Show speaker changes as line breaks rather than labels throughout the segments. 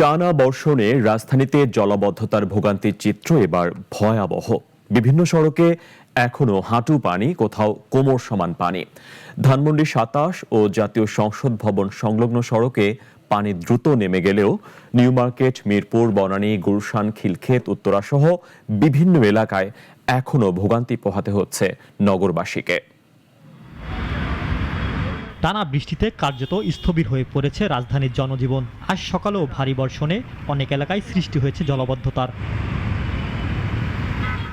টানা বর্ষণে রাজধানীতে জলাবদ্ধতার ভোগান্তির চিত্র এবার ভয়াবহ। বিভিন্ন সড়কে এখনো হাঁটু পানি, কোথাও কোমর সমান পানি। ধানমন্ডি ২৭ ও জাতীয় সংসদ ভবন সংলগ্ন সড়কে পানি দ্রুত নেমে গেলেও নিউ মার্কেট, মিরপুর, বনানী, গুলশান, খিলক্ষেত, উত্তরাসহ বিভিন্ন এলাকায় এখনো ভোগান্তি পোহাতে হচ্ছে নগরবাসীকে।
টানা বৃষ্টিতে কার্যত স্থবির হয়ে পড়েছে রাজধানীর জনজীবন। আজ সকালেও ভারী বর্ষণে অনেক এলাকায় সৃষ্টি হয়েছে জলাবদ্ধতার।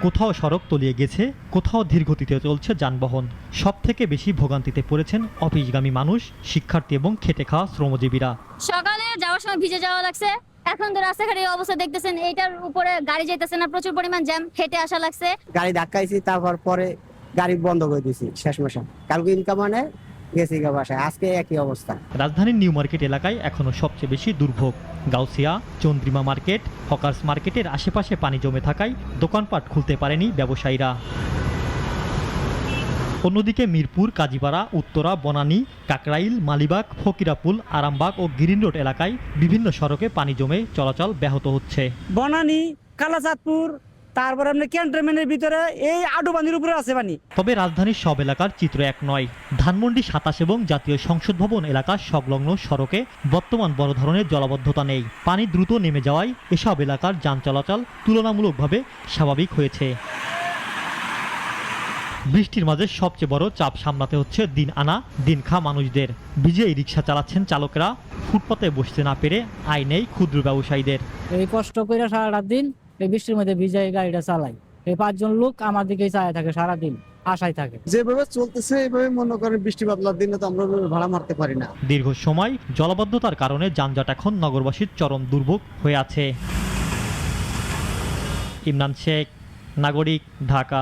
কোথাও সড়ক তলিয়ে গেছে, কোথাও ধীরগতিতে চলছে যানবাহন। সব থেকে বেশি ভোগান্তিতে পড়েছেন অফিসগামী মানুষ, শিক্ষার্থী এবং খেটে খাওয়া শ্রমজীবীরা।
সকালে যাওয়ার সময় ভিজে যাওয়া লাগছে, এখন তো রাস্তাঘাটের অবস্থা দেখতেছেন, এইটার উপরে গাড়ি যাইতেছে না, প্রচুর পরিমাণ জ্যাম, হেঁটে আসা লাগছে।
গাড়ি ধাক্কাইছি, তারপর পরে গাড়ি বন্ধ করে দিয়েছি শেষ মাসে। কালকে ইনকাম মানে গেছি বাসায়, আজকে একই অবস্থা।
রাজধানীর নিউ মার্কেট এলাকায় এখনো সবচেয়ে বেশি দুর্ভোগ। গাউসিয়া, চন্দ্রিমা মার্কেট, হকার্স মার্কেটের আশেপাশে পানি জমে থাকায় দোকানপাট খুলতে পারেনি ব্যবসায়ীরা। অন্যদিকে মিরপুর, কাজীপাড়া, উত্তরা, বনানী, কাকরাইল, মালিবাগ, ফকিরাপুল, আরামবাগ ও গ্রিন রোড এলাকায় বিভিন্ন সড়কে পানি জমে চলাচল ব্যাহত হচ্ছে।
বনানী, কালাচাঁদপুর, তারপর আপনার ক্যান্টনমেন্টের ভিতরে এই আডুবানির উপরে আছে পানি।
তবে রাজধানীর সব এলাকার চিত্র এক নয়। ধানমন্ডি ২৭ এবং জাতীয় সংসদ ভবন এলাকার সংলগ্ন সড়কে বর্তমান বড় ধরনের জলাবদ্ধতা নেই। পানি দ্রুত নেমে যাওয়ায় এসব এলাকার যান চলাচল তুলনামূলকভাবে স্বাভাবিক হয়েছে। বৃষ্টির মাঝে সবচেয়ে বড় চাপ সামলাতে হচ্ছে দিন আনা দিন খা মানুষদের। ভিজেই রিক্সা চালাচ্ছেন চালকরা, ফুটপাতে বসতে না পেরে আয় নেই ক্ষুদ্র ব্যবসায়ীদের।
এই কষ্ট করে সারাটা দিন এই বৃষ্টির মধ্যে ভিজাই গাড়িটা চালাই। এই ৫ জন লোক আমার দিকেই চায় থাকে, সারাদিন আশায় থাকে।
যেভাবে চলতেছে এইভাবে মনে করেন বৃষ্টি বাদলার দিনে তো আমরা ভাড়া মারতে পারি না।
দীর্ঘ সময় জলাবদ্ধতার কারণে যানজট এখন নগরবাসীর চরম দুর্ভোগ হয়ে আছে। ইমরান শেখ, নাগরিক, ঢাকা।